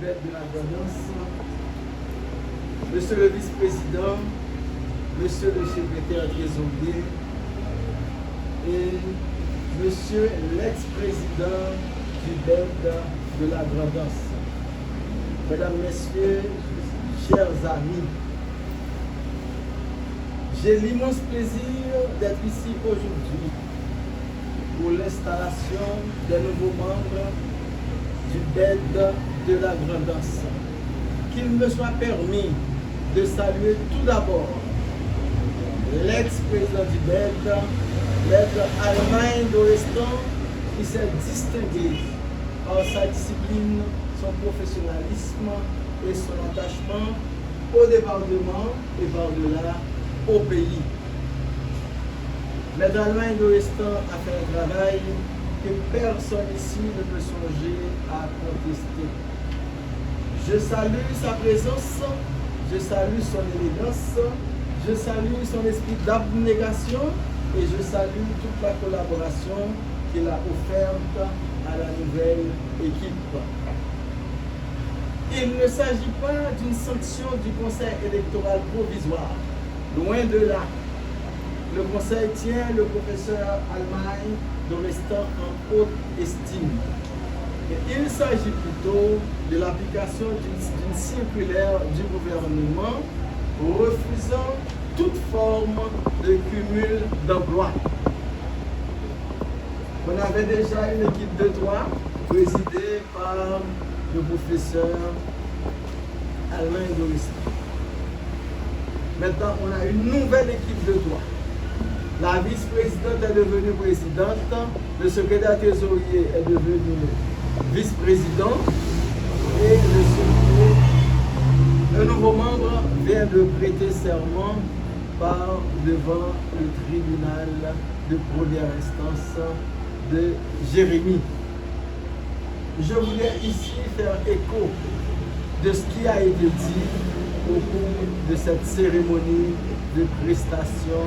BED de la Grandance, Monsieur le vice-président, Monsieur le secrétaire trésorier et Monsieur l'ex-président du BED de la Grandance. Mesdames, Messieurs, chers amis, j'ai l'immense plaisir d'être ici aujourd'hui pour l'installation des nouveaux membres du BED de la Grandance. Qu'il me soit permis de saluer tout d'abord l'ex-président du BED, maître Allemagne d'Orestan, qui s'est distingué par sa discipline, son professionnalisme et son attachement au département et par-delà au pays. Maître Allemagne d'Orestan a fait un travail que personne ici ne peut songer à contester. Je salue sa présence, je salue son élégance, je salue son esprit d'abnégation et je salue toute la collaboration qu'il a offerte à la nouvelle équipe. Il ne s'agit pas d'une sanction du Conseil électoral provisoire, loin de là. Le Conseil tient le professeur Allemagne d'Orestan en haute estime. Il s'agit plutôt de l'application d'une circulaire du gouvernement refusant toute forme de cumul d'emplois. On avait déjà une équipe de 3 présidée par le professeur Allemagne d'Orestan. Maintenant, on a une nouvelle équipe de 3. La vice-présidente est devenue présidente, le secrétaire trésorier est devenu vice-président et un nouveau membre vient de prêter serment devant le tribunal de première instance de Jérémie. Je voulais ici faire écho de ce qui a été dit au cours de cette cérémonie de prestation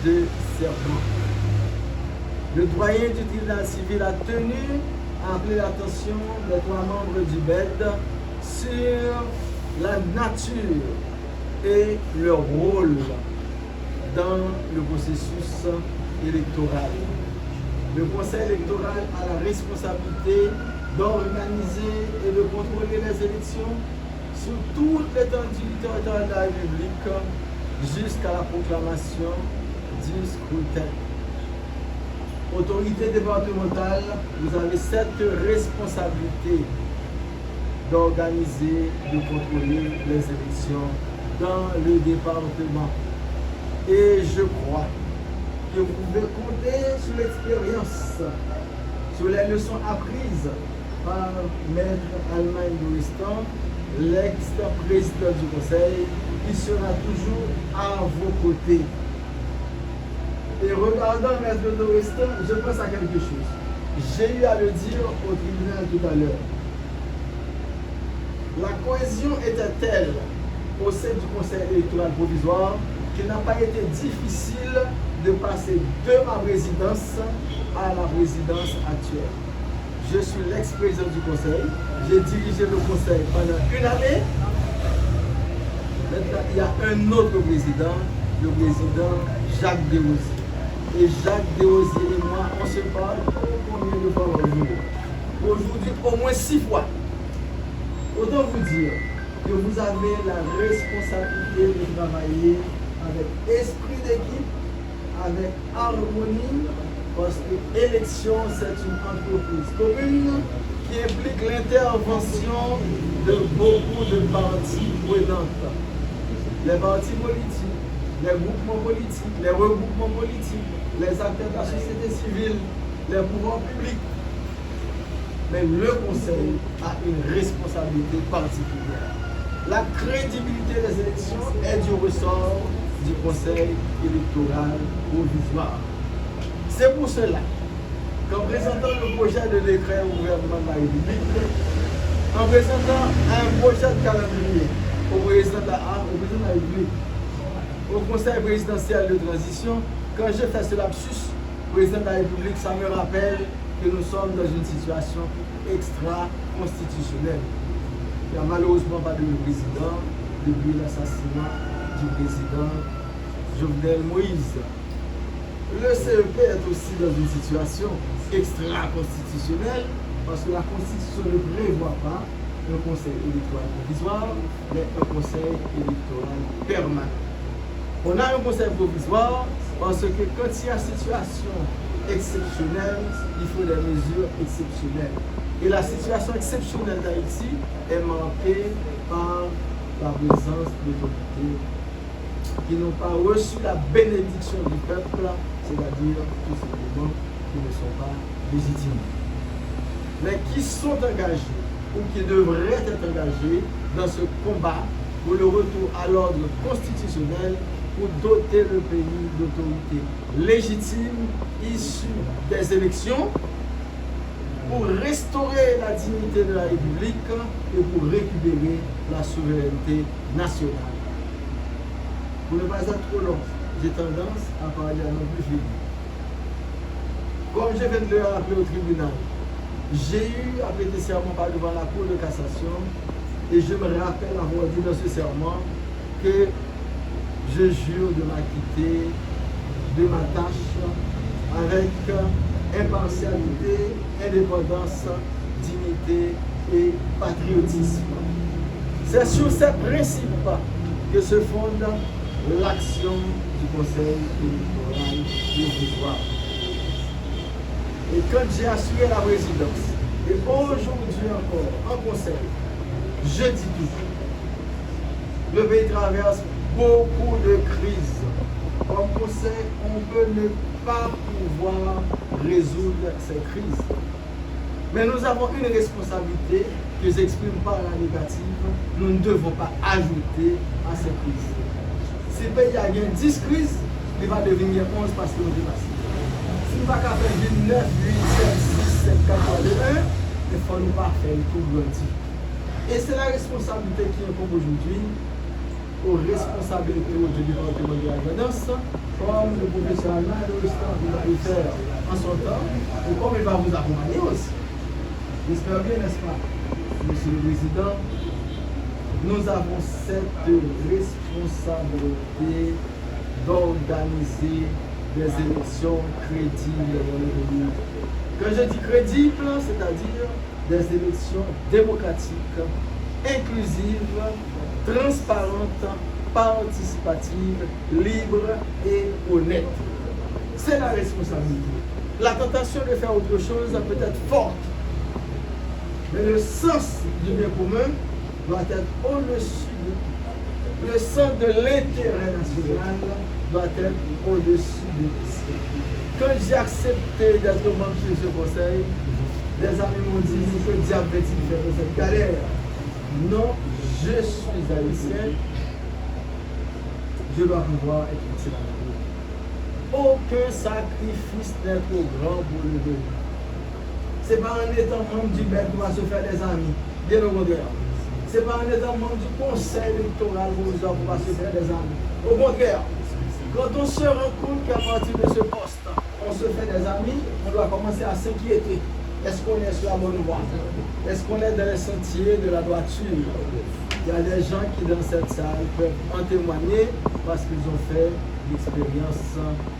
de serment. Le doyen du tribunal civil a tenu à appeler l'attention des 3 membres du BED sur la nature et leur rôle dans le processus électoral. Le Conseil électoral a la responsabilité d'organiser et de contrôler les élections sur toute l'étendue du territoire de la République jusqu'à la proclamation du scrutin. Autorité départementale, vous avez cette responsabilité d'organiser, de contrôler les élections dans le département. Et je crois que vous pouvez compter sur l'expérience, sur les leçons apprises par Maître Allemagne d'Orestan, l'ex-président du Conseil, qui sera toujours à vos côtés. Et regardant Maître d'Orestan, je pense à quelque chose. J'ai eu à le dire au tribunal tout à l'heure. La cohésion était telle au sein du Conseil électoral provisoire qu'il n'a pas été difficile de passer de ma présidence à la présidence actuelle. Je suis l'ex-président du Conseil. J'ai dirigé le Conseil pendant une année. Maintenant, il y a un autre président, le président Jacques Desrosiers. Et Jacques Desrosiers et moi, on se parle combien de fois par jour? Aujourd'hui, au moins 6 fois. Autant vous dire que vous avez la responsabilité de travailler avec esprit d'équipe, avec harmonie, parce que l'élection, c'est une entreprise commune qui implique l'intervention de beaucoup de parties prenantes. Les partis politiques, les groupements politiques, les regroupements politiques, les acteurs de la société civile, les pouvoirs publics. Mais le Conseil a une responsabilité particulière. La crédibilité des élections est du ressort du Conseil électoral provisoire. C'est pour cela qu'en présentant le projet de décret au gouvernement de la République, en présentant un projet de calendrier au président de la République, au Conseil présidentiel de transition, quand je fais ce lapsus, président de la République, ça me rappelle que nous sommes dans une situation extra-constitutionnelle. Il n'y a malheureusement pas de président depuis l'assassinat du président Jovenel Moïse. Le CEP est aussi dans une situation extra-constitutionnelle parce que la Constitution ne prévoit pas un conseil électoral provisoire, mais un conseil électoral permanent. On a un conseil provisoire parce que quand il y a situation exceptionnelle, il faut des mesures exceptionnelles. Et la situation exceptionnelle d'Haïti est marquée par la présence d'autorités qui n'ont pas reçu la bénédiction du peuple, c'est-à-dire tout simplement qui ne sont pas légitimes, mais qui sont engagés ou qui devraient être engagés dans ce combat pour le retour à l'ordre constitutionnel pour doter le pays d'autorités légitimes issues des élections, pour restaurer la dignité de la République et pour récupérer la souveraineté nationale. Pour ne pas être trop long, j'ai tendance à parler à non plus vite. Comme je viens de le rappeler au tribunal, j'ai eu à prêter serment par devant la Cour de cassation et je me rappelle avoir dit dans ce serment que je jure de m'acquitter de ma tâche avec impartialité, indépendance, dignité et patriotisme. C'est sur ces principes que se fonde l'action du Conseil électoral provisoire. Et quand j'ai assuré la présidence, et aujourd'hui encore en Conseil, je dis tout. Le pays traverse beaucoup de crises. En Conseil, on peut ne pas pouvoir résoudre ces crises. Mais nous avons une responsabilité que j'exprime par la négative. Nous ne devons pas ajouter à ces crises. Si le pays a gagné 10 crises, il va devenir 11 parce que nous dépassons. Si nous ne pouvons pas faire 9, 8, 7, 6, 7, 4, 3, 2, 1, il faut nous pas faire tout grandir. Et c'est la responsabilité qui incombe aujourd'hui aux responsabilités du département de la gouvernance, comme le professeur Alain de l'Estat va le faire en son temps, et comme il va vous accompagner aussi. J'espère bien, n'est-ce pas, Monsieur le Président, nous avons cette responsabilité d'organiser des élections crédibles dans le pays. Quand je dis crédibles, c'est-à-dire des élections démocratiques, inclusives, transparentes, participatives, libres et honnêtes. C'est la responsabilité. La tentation de faire autre chose peut être forte, mais le sens du bien commun doit être au-dessus de tout. Le sens de l'intérêt national doit être au-dessus de tout. Quand j'ai accepté d'être membre de ce conseil, des amis m'ont dit que diable va-t-il faire de cette galère? Non, je suis haïtien, je dois pouvoir être utile à la vie. Aucun sacrifice n'est trop grand pour le pays. Ce n'est pas en étant membre du BEC qu'on va se faire des amis, bien au contraire. Ce n'est pas en étant membre du conseil électoral qu'on va se faire des amis. Au contraire, quand on se rend compte qu'à partir de ce poste, on se fait des amis, on doit commencer à s'inquiéter. Est-ce qu'on est sur la bonne voie? Est-ce qu'on est dans les sentiers de la droiture? Il y a des gens qui dans cette salle peuvent en témoigner parce qu'ils ont fait l'expérience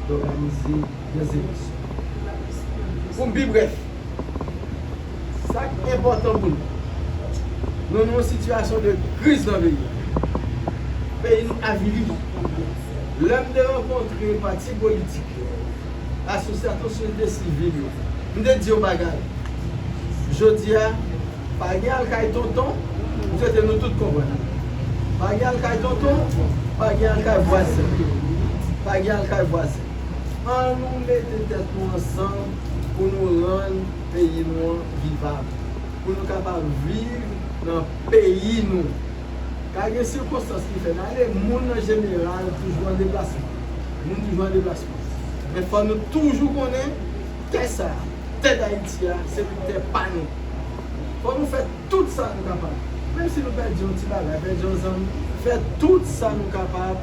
d'organiser des élections. Pour me bref, ça qui est important pour nous. Nous avons une situation de crise dans le pays. Le pays nous avilit. L'homme de rencontrer les partis politiques, associations société civile, nous devons dire aux bagages. Je dis à Pagal Kay Tonton, nous êtes nous tous comprendre. Pagal Kay Tonton, Pagal Kay voisin. Pagal Kay voisin. On nous met tête ensemble pour nous rendre le pays vivable. Pour nous capables de vivre dans le pays nous. Car il y a des circonstances qui font les gens en général toujours en déplacement. Nous toujours en déplacement. Mais il faut nous toujours connaître qu'est-ce ça. Tête d'Haïti, c'est peut-être pas nous. Il faut nous faire tout ça nous capables. Même si nous perdons un petit bagage, perdons un homme, faire tout ça nous capables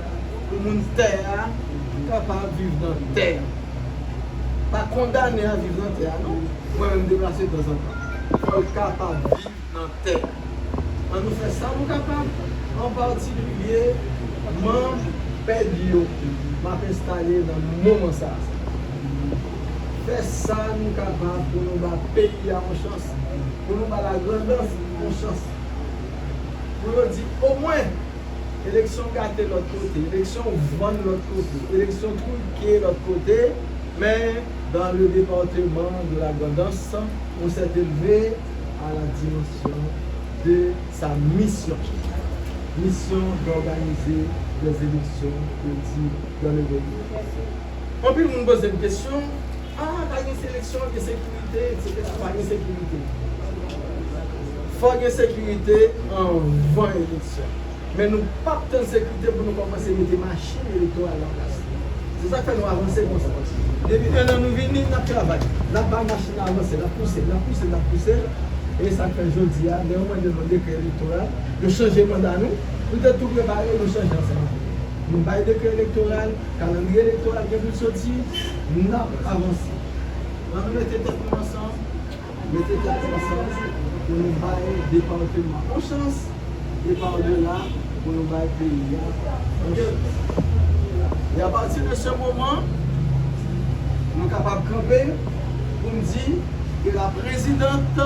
pour nous terre capable de vivre dans la terre. Pas condamné à vivre dans la terre, non. Moi-même déplacé de temps en temps. Il faut être capable de vivre dans la terre. On nous fait ça, nous capables. En particulier, moi, Pédio, m'a installé dans le moment ça. Faire ça, nous capables pour nous battre pays en chance, pour nous battre la grandeur en chance. Pour nous dire au moins, élection gâtée de l'autre côté, élection vendre de l'autre côté, élection truquée de l'autre côté, mais dans le département de la grandance, on s'est élevé à la dimension de sa mission. Mission d'organiser des élections politiques dans le pays. On peut nous poser une question. Ah, il y a une sélection, il y a sécurité, etc. Pas de sécurité. Il faut une sécurité en 20 élections. Mais nous pas de sécurité pour nous commencer à mettre des machines électorales en place. C'est ça que nous avançons comme ça. Depuis un an, nous venons, nous travaillons. Nous avons une machine à avancer, nous poussons. Et ça fait aujourd'hui, néanmoins, de nos décrets électoraux, de changer le mandat nous. Nous devons tout préparer, nous changer ensemble. Nous avons un décret électoral, calendrier électoral qui est sorti, nous avons avancé. Nous mettons tête ensemble, pour nous faire des départements en chance, et par-delà, pour nous faire pays en chance. Et à partir de ce moment, nous sommes capables de camper pour nous dire que la présidente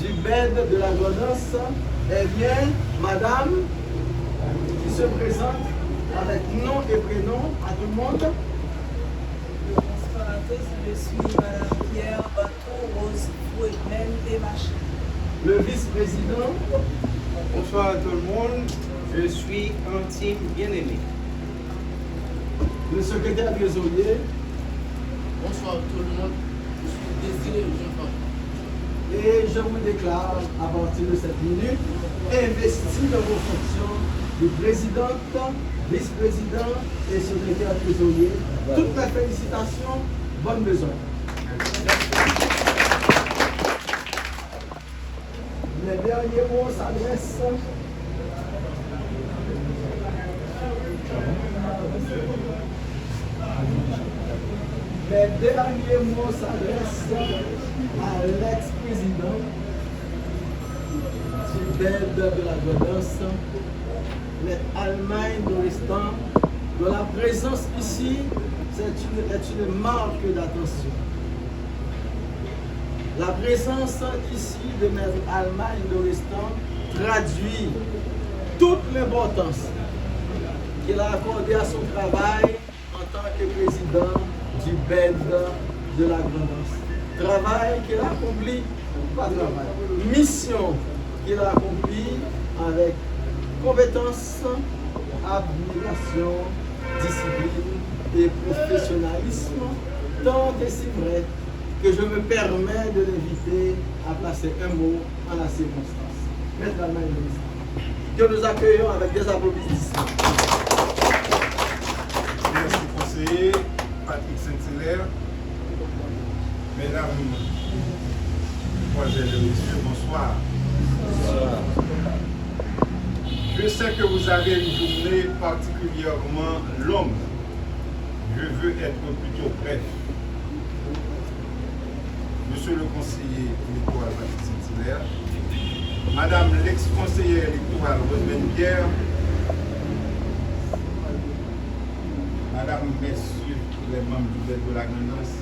du BED de la Grandance est bien Madame qui se présente avec nom et prénom à tout le monde. Bonsoir à tous, je suis Madame Pierre Bateau Rose Fouetmen Desmachins. Le vice-président. Bonsoir à tout le monde, je suis Antime Bien-Aimé. Le secrétaire trésorier. Bonsoir tout le monde, je suis Désiré Jean-François. Et je vous déclare à partir de cette minute investi dans vos fonctions de présidente, vice-président et secrétaire trésorier. Toutes mes félicitations, bonne maison. Les derniers mots s'adressent à l'ex-président du BED de la Grandance, l'Allemagne de l'Estan, dont la présence ici est une marque d'attention. La présence ici de notre Allemagne de l'Estan traduit toute l'importance qu'il a accordée à son travail en tant que président du BED de la Grandance. Travail qu'il a accompli, pas travail, mission qu'il a accompli avec compétence, abnégation, discipline et professionnalisme, tant et si vrai que je me permets de l'inviter à placer un mot en la circonstance. Maître Allemagne de l'Estan, que nous accueillons avec des applaudissements. Merci conseiller Patrick Saint-Hilaire. Mesdames, Mesdemoiselles et Messieurs, bonsoir. Je sais que vous avez une journée particulièrement longue. Je veux être plutôt bref. Monsieur le conseiller électoral Patrick Saint-Hilaire, Madame l'ex-conseillère électorale Rosemène Pierre, Madame, Messieurs, les membres du BED de la Grandance,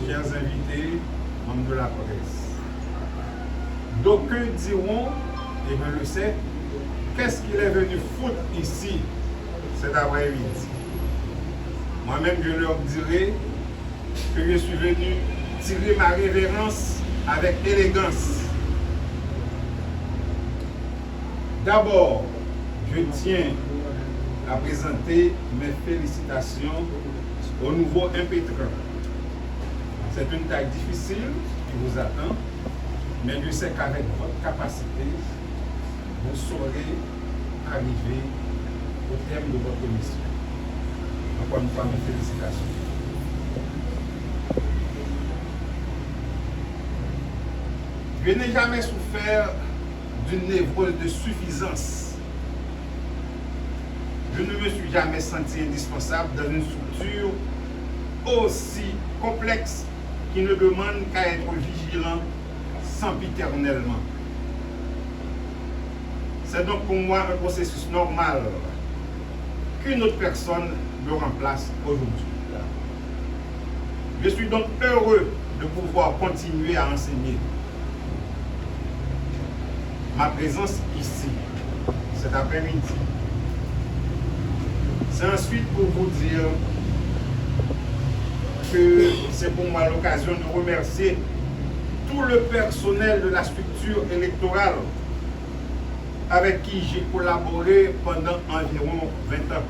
chers invités, membres de la presse. D'aucuns diront, et je le sais, qu'est-ce qu'il est venu foutre ici cet après-midi? Moi-même, je leur dirai que je suis venu tirer ma révérence avec élégance. D'abord, je tiens à présenter mes félicitations au nouveau impétrant. C'est une tâche difficile qui vous attend, mais je sais qu'avec votre capacité, vous saurez arriver au terme de votre mission. Encore une fois, mes félicitations. Je n'ai jamais souffert d'une névrose de suffisance. Je ne me suis jamais senti indispensable dans une structure aussi complexe qui ne demande qu'à être vigilant sempiternellement. C'est donc pour moi un processus normal qu'une autre personne me remplace aujourd'hui. Je suis donc heureux de pouvoir continuer à enseigner. Ma présence ici, cet après-midi, c'est ensuite pour vous dire que c'est pour moi l'occasion de remercier tout le personnel de la structure électorale avec qui j'ai collaboré pendant environ 20 ans.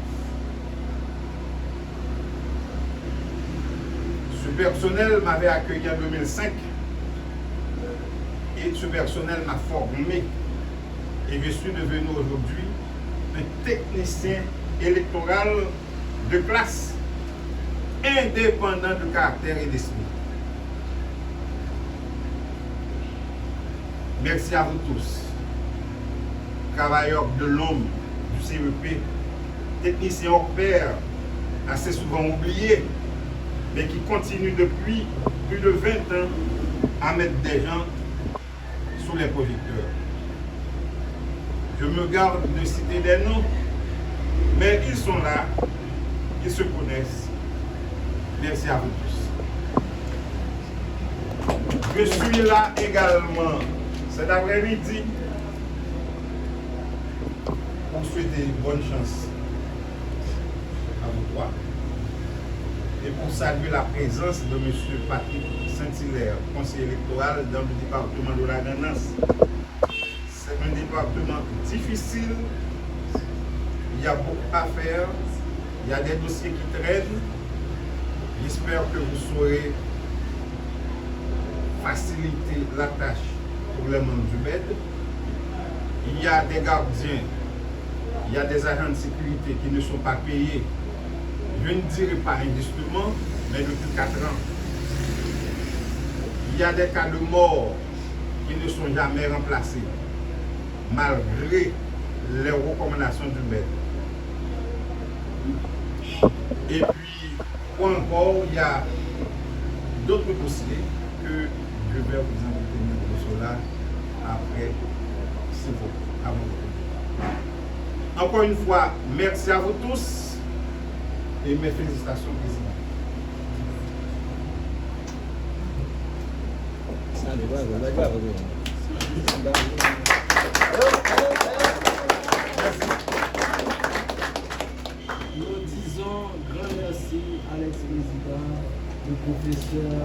Ce personnel m'avait accueilli en 2005 et ce personnel m'a formé et je suis devenu aujourd'hui un technicien électoral de classe, indépendant de caractère et d'esprit. Merci à vous tous, travailleurs de l'ombre du CEP, techniciens hors pair, assez souvent oubliés, mais qui continuent depuis plus de 20 ans à mettre des gens sous les projecteurs. Je me garde de citer des noms, mais ils sont là, ils se connaissent. Merci à vous tous. Je suis là également cet après-midi pour souhaiter bonne chance à vous trois et pour saluer la présence de M. Patrick Saint-Hilaire, conseiller électoral dans le département de la Gonesse. C'est un département difficile, il y a beaucoup à faire, il y a des dossiers qui traînent. J'espère que vous saurez faciliter la tâche pour les membres du BED. Il y a des gardiens, il y a des agents de sécurité qui ne sont pas payés, je ne dirais pas injustement, mais depuis 4 ans. Il y a des cas de mort qui ne sont jamais remplacés, malgré les recommandations du BED. Et puis, encore, il y a d'autres dossiers que je vais vous inviter de cela après, s'il vous plaît, avant vous. Encore une fois, merci à vous tous et mes félicitations, Président. Nous disons grand merci à l'ex-président, le professeur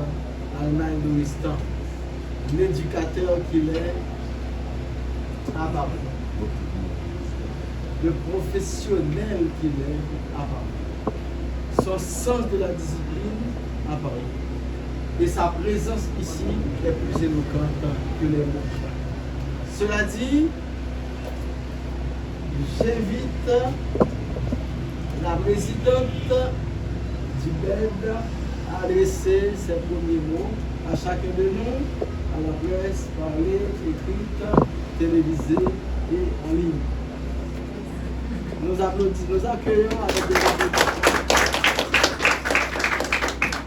Allemagne Doristan, l'éducateur qu'il est à Paris, le professionnel qu'il est à Paris, son sens de la discipline à Paris et sa présence ici est plus éloquente que les mots. Cela dit, j'invite la présidente du BED à adresser ses premiers mots à chacun de nous, à la presse, parlée, écrite, télévisée et en ligne. Nous applaudissons, nous accueillons avec des applaudissements.